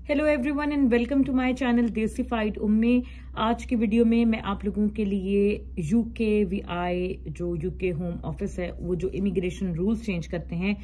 Hello everyone and welcome to my channel देसीफाइड उम्मे। आज की वीडियो में मैं आप लोगों के लिए UKVI जो यूके होम ऑफिस है वो जो इमिग्रेशन रूल्स चेंज करते हैं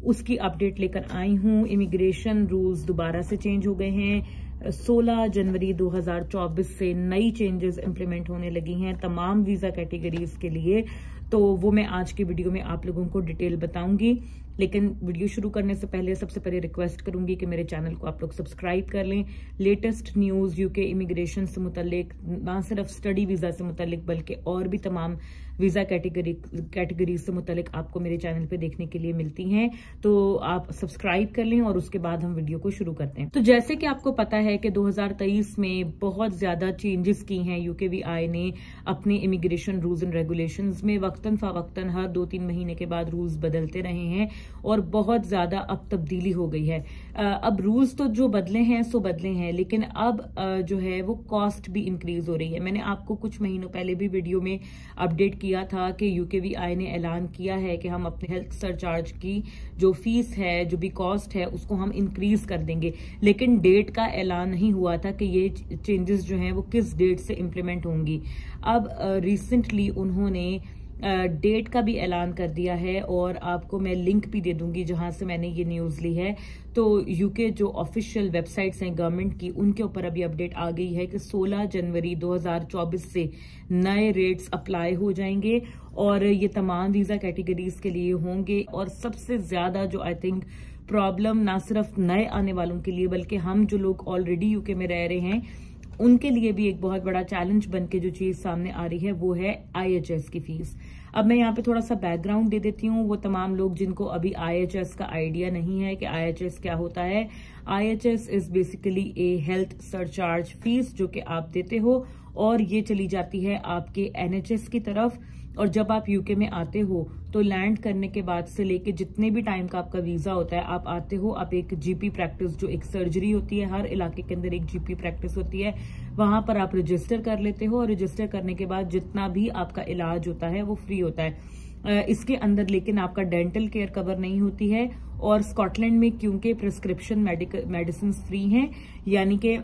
उसकी अपडेट लेकर आई हूँ। इमिग्रेशन रूल्स दोबारा से चेंज हो गए हैं। 16 जनवरी 2024 से नई चेंजेस इंप्लीमेंट होने लगी हैं तमाम वीजा कैटेगरीज के लिए। तो वो मैं आज की वीडियो में आप लोगों को डिटेल बताऊंगी। लेकिन वीडियो शुरू करने से पहले सबसे पहले रिक्वेस्ट करूंगी कि मेरे चैनल को आप लोग सब्सक्राइब कर लें। लेटेस्ट न्यूज यूके इमिग्रेशन से मुतालिक, ना सिर्फ स्टडी वीजा से मुतालिक बल्कि और भी तमाम वीजा कैटेगरी से मुतालिक आपको मेरे चैनल पे देखने के लिए मिलती हैं। तो आप सब्सक्राइब कर लें और उसके बाद हम वीडियो को शुरू करते हैं। तो जैसे कि आपको पता है कि 2023 में बहुत ज्यादा चेंजेस की हैं यूकेवीआई ने अपने इमिग्रेशन रूल्स एंड रेगुलेशंस में। वक्तन फवक्तन हर 2-3 महीने के बाद रूल्स बदलते रहे हैं और बहुत ज्यादा अब तब्दीली हो गई है। अब रूल्स तो जो बदले हैं सो बदले हैं, लेकिन अब जो है वो कॉस्ट भी इंक्रीज हो रही है। मैंने आपको कुछ महीनों पहले भी वीडियो में अपडेट किया था कि यूकेवीआई ने ऐलान किया है कि हम अपने हेल्थ सरचार्ज की जो फीस है, जो भी कॉस्ट है, उसको हम इंक्रीज कर देंगे। लेकिन डेट का ऐलान नहीं हुआ था कि ये चेंजेस जो हैं वो किस डेट से इंप्लीमेंट होंगी। अब रिसेंटली उन्होंने डेट का भी ऐलान कर दिया है और आपको मैं लिंक भी दे दूंगी जहां से मैंने ये न्यूज ली है। तो यूके जो ऑफिशियल वेबसाइट्स हैं गवर्नमेंट की, उनके ऊपर अभी अपडेट आ गई है कि 16 जनवरी 2024 से नए रेट्स अप्लाई हो जाएंगे और ये तमाम वीजा कैटेगरीज के लिए होंगे। और सबसे ज्यादा जो आई थिंक प्रॉब्लम ना सिर्फ नए आने वालों के लिए बल्कि हम जो लोग ऑलरेडी यूके में रह रहे हैं उनके लिए भी एक बहुत बड़ा चैलेंज बन के जो चीज सामने आ रही है वो है IHS की फीस। अब मैं यहाँ पे थोड़ा सा बैकग्राउंड दे देती हूँ वो तमाम लोग जिनको अभी IHS का आइडिया नहीं है कि IHS क्या होता है। IHS is basically A health surcharge fees जो कि आप देते हो और ये चली जाती है आपके NHS की तरफ। और जब आप यूके में आते हो तो लैंड करने के बाद से लेके जितने भी टाइम का आपका वीजा होता है, आप आते हो, आप एक GP प्रैक्टिस जो एक सर्जरी होती है, हर इलाके के अंदर एक GP प्रैक्टिस होती है, वहां पर आप रजिस्टर कर लेते हो और रजिस्टर करने के बाद जितना भी आपका इलाज होता है वो फ्री होता है। इसके अंदर लेकिन आपका डेंटल केयर कवर नहीं होती है। और स्कॉटलैंड में क्योंकि प्रिस्क्रिप्शन मेडिसिन फ्री हैं, यानी कि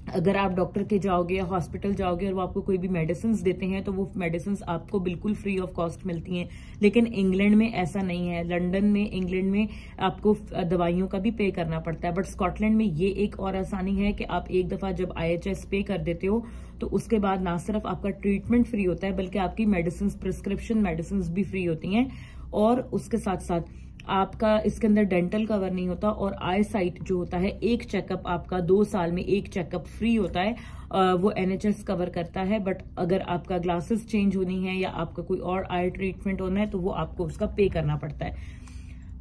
अगर आप डॉक्टर के जाओगे या हॉस्पिटल जाओगे और वो आपको कोई भी मेडिसिन देते हैं तो वो मेडिसिन आपको बिल्कुल फ्री ऑफ कॉस्ट मिलती हैं। लेकिन इंग्लैंड में ऐसा नहीं है। लंदन में, इंग्लैंड में आपको दवाइयों का भी पे करना पड़ता है। बट स्कॉटलैंड में ये एक और आसानी है कि आप एक दफा जब IHS पे कर देते हो तो उसके बाद ना सिर्फ आपका ट्रीटमेंट फ्री होता है बल्कि आपकी मेडिसिन, प्रिस्क्रिप्शन मेडिसिन भी फ्री होती हैं। और उसके साथ साथ आपका इसके अंदर डेंटल कवर नहीं होता और आई साइट जो होता है, एक चेकअप आपका 2 साल में एक चेकअप फ्री होता है, वो NHS कवर करता है। बट अगर आपका ग्लासेस चेंज होनी है या आपका कोई और आई ट्रीटमेंट होना है तो वो आपको उसका पे करना पड़ता है।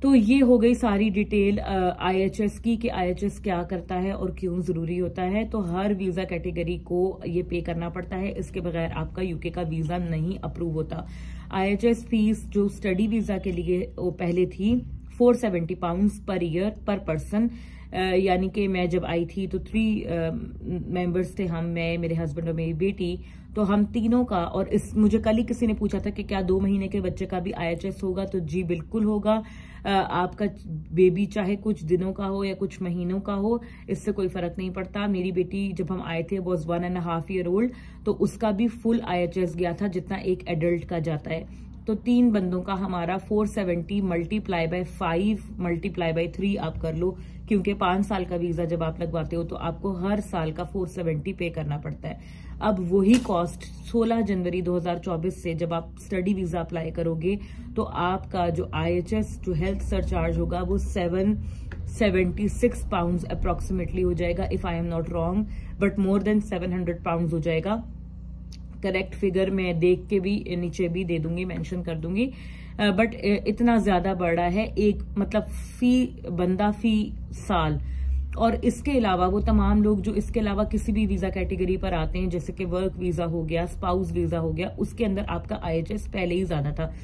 तो ये हो गई सारी डिटेल IHS की कि IHS क्या करता है और क्यों जरूरी होता है। तो हर वीजा कैटेगरी को ये पे करना पड़ता है, इसके बगैर आपका यूके का वीजा नहीं अप्रूव होता। IHS फीस जो स्टडी वीजा के लिए वो पहले थी 470 पाउंड पर ईयर पर पर्सन। यानी कि मैं जब आई थी तो 3 मेंबर्स थे हम, मैं, मेरे हस्बैंड और मेरी बेटी। तो हम तीनों का, और मुझे कल ही किसी ने पूछा था कि क्या 2 महीने के बच्चे का भी IHS होगा, तो जी बिल्कुल होगा। आपका बेबी चाहे कुछ दिनों का हो या कुछ महीनों का हो, इससे कोई फर्क नहीं पड़ता। मेरी बेटी जब हम आए थे वॉज 1.5 ईयर ओल्ड, तो उसका भी फुल IHS गया था जितना एक एडल्ट का जाता है। तो 3 बंदों का हमारा 470 मल्टीप्लाई बाय 5 मल्टीप्लाई बाय 3 आप कर लो, क्योंकि 5 साल का वीजा जब आप लगवाते हो तो आपको हर साल का 470 पे करना पड़ता है। अब वही कॉस्ट 16 जनवरी 2024 से जब आप स्टडी वीजा अप्लाई करोगे तो आपका जो IHS जो हेल्थ सरचार्ज होगा वो 776 पाउंड अप्रोक्सीमेटली हो जाएगा, if I am not wrong, but more than 700 pound हो जाएगा। करेक्ट फिगर मैं देख के भी नीचे भी दे दूंगी, मेंशन कर दूंगी। बट इतना ज्यादा बढ़ रहा है, एक मतलब फी बंदा फी साल। और इसके अलावा वो तमाम लोग जो इसके अलावा किसी भी वीजा कैटेगरी पर आते हैं, जैसे कि वर्क वीजा हो गया, स्पाउस वीजा हो गया, उसके अंदर आपका IHS पहले ही ज्यादा था।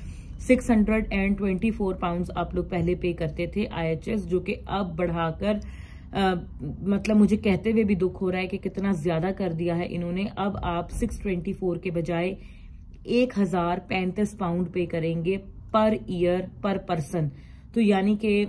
624 पाउंड आप लोग पहले पे करते थे IHS, जो कि अब बढ़ाकर मतलब मुझे कहते हुए भी दुख हो रहा है कि कितना ज्यादा कर दिया है इन्होंने। अब आप 624 के बजाय 1035 पाउंड पे करेंगे पर ईयर पर पर्सन। तो यानी कि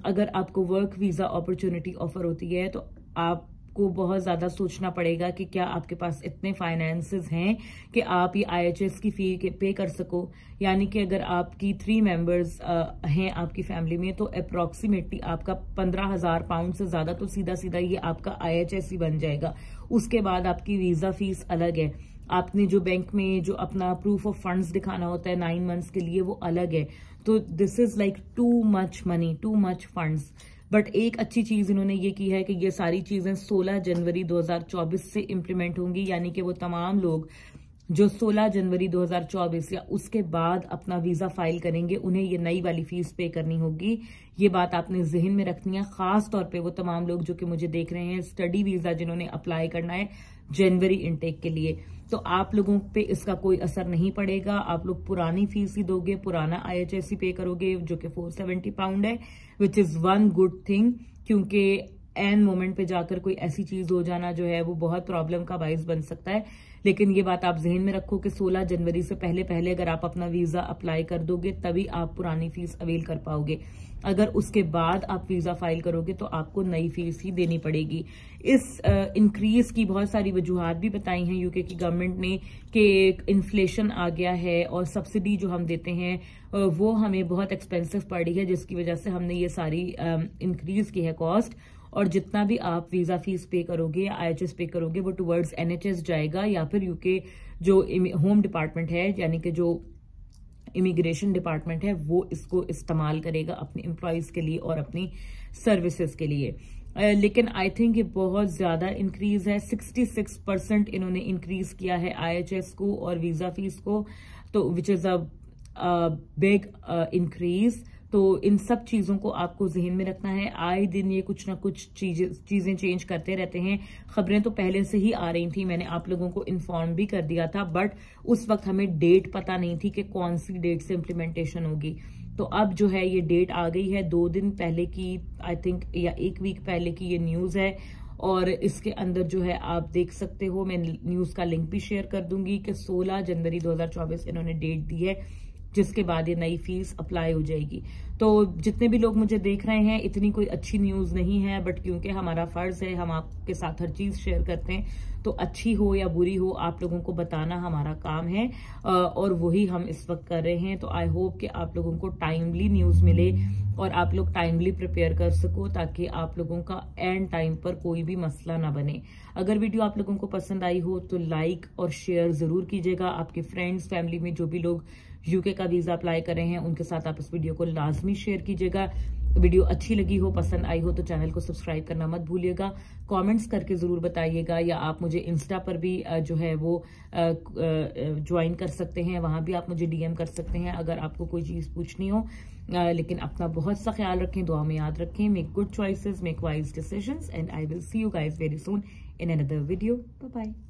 अगर आपको वर्क वीजा अपॉर्चुनिटी ऑफर होती है तो आपको बहुत ज्यादा सोचना पड़ेगा कि क्या आपके पास इतने फाइनेंसेस हैं कि आप ये IHS की फी पे कर सको। यानी कि अगर आपकी 3 मेंबर्स हैं आपकी फैमिली में, तो अप्रोक्सीमेटली आपका 15,000 पाउंड से ज्यादा तो सीधा सीधा ये आपका IHS ही बन जाएगा। उसके बाद आपकी वीजा फीस अलग है, आपने जो बैंक में जो अपना प्रूफ ऑफ फंड्स दिखाना होता है 9 मंथ्स के लिए, वो अलग है। तो this is like too much money, too much funds. But एक अच्छी चीज इन्होंने ये की है कि ये सारी चीजें 16 जनवरी 2024 से इम्प्लीमेंट होंगी। यानी कि वो तमाम लोग जो 16 जनवरी 2024 या उसके बाद अपना वीजा फाइल करेंगे, उन्हें ये नई वाली फीस पे करनी होगी। ये बात आपने जहन में रखनी है, खास तौर पे वो तमाम लोग जो कि मुझे देख रहे हैं स्टडी वीजा जिन्होंने अप्लाई करना है जनवरी इनटेक के लिए। तो आप लोगों पे इसका कोई असर नहीं पड़ेगा, आप लोग पुरानी फीस ही दोगे, पुराना IHS ही पे करोगे जो कि 470 पाउंड है, which is one good thing. क्योंकि एन मोमेंट पे जाकर कोई ऐसी चीज हो जाना जो है वो बहुत प्रॉब्लम का बाइस बन सकता है। लेकिन ये बात आप जहन में रखो कि 16 जनवरी से पहले पहले अगर आप अपना वीजा अप्लाई कर दोगे तभी आप पुरानी फीस अवेल कर पाओगे। अगर उसके बाद आप वीजा फाइल करोगे तो आपको नई फीस ही देनी पड़ेगी। इस इंक्रीज की बहुत सारी वजूहात भी बताई हैं यूके की गवर्नमेंट ने कि इन्फ्लेशन आ गया है और सब्सिडी जो हम देते हैं वो हमें बहुत एक्सपेंसिव पड़ी है, जिसकी वजह से हमने ये सारी इंक्रीज की है कॉस्ट। और जितना भी आप वीजा फीस पे करोगे या IHS पे करोगे वो टुवर्ड्स NHS जाएगा, या फिर यूके जो होम डिपार्टमेंट है यानी कि जो इमिग्रेशन डिपार्टमेंट है वो इसको इस्तेमाल करेगा अपने एम्प्लॉयज के लिए और अपनी सर्विसेज के लिए। लेकिन आई थिंक ये बहुत ज्यादा इंक्रीज है, 66% इन्होंने इंक्रीज किया है IHS को और वीजा फीस को, तो which is a big increase. तो इन सब चीजों को आपको जहन में रखना है। आए दिन ये कुछ ना कुछ चीजें चेंज करते रहते हैं। खबरें तो पहले से ही आ रही थी, मैंने आप लोगों को इन्फॉर्म भी कर दिया था, बट उस वक्त हमें डेट पता नहीं थी कि कौन सी डेट से इम्प्लीमेंटेशन होगी। तो अब जो है ये डेट आ गई है, 2 दिन पहले की आई थिंक या 1 वीक पहले की ये न्यूज है। और इसके अंदर जो है आप देख सकते हो, मैं न्यूज का लिंक भी शेयर कर दूंगी कि 16 जनवरी 2024 इन्होंने डेट दी है जिसके बाद ये नई फीस अप्लाई हो जाएगी। तो जितने भी लोग मुझे देख रहे हैं, इतनी कोई अच्छी न्यूज नहीं है, बट क्योंकि हमारा फर्ज है, हम आपके साथ हर चीज शेयर करते हैं, तो अच्छी हो या बुरी हो आप लोगों को बताना हमारा काम है और वही हम इस वक्त कर रहे हैं। तो आई होप कि आप लोगों को टाइमली न्यूज मिले और आप लोग टाइमली प्रिपेयर कर सको ताकि आप लोगों का एंड टाइम पर कोई भी मसला ना बने। अगर वीडियो आप लोगों को पसंद आई हो तो लाइक और शेयर जरूर कीजिएगा। आपके फ्रेंड्स फैमिली में जो भी लोग यूके का वीजा अप्लाई कर रहे हैं उनके साथ आप इस वीडियो को लाजमी शेयर कीजिएगा। वीडियो अच्छी लगी हो, पसंद आई हो तो चैनल को सब्सक्राइब करना मत भूलिएगा। कमेंट्स करके जरूर बताइएगा, या आप मुझे इंस्टा पर भी जो है वो ज्वाइन कर सकते हैं, वहां भी आप मुझे DM कर सकते हैं अगर आपको कोई चीज पूछनी हो। लेकिन अपना बहुत सा ख्याल रखें, दुआ में याद रखें। Make good choices, make wise decisions, and I will see you guys very soon in another video. Bye bye.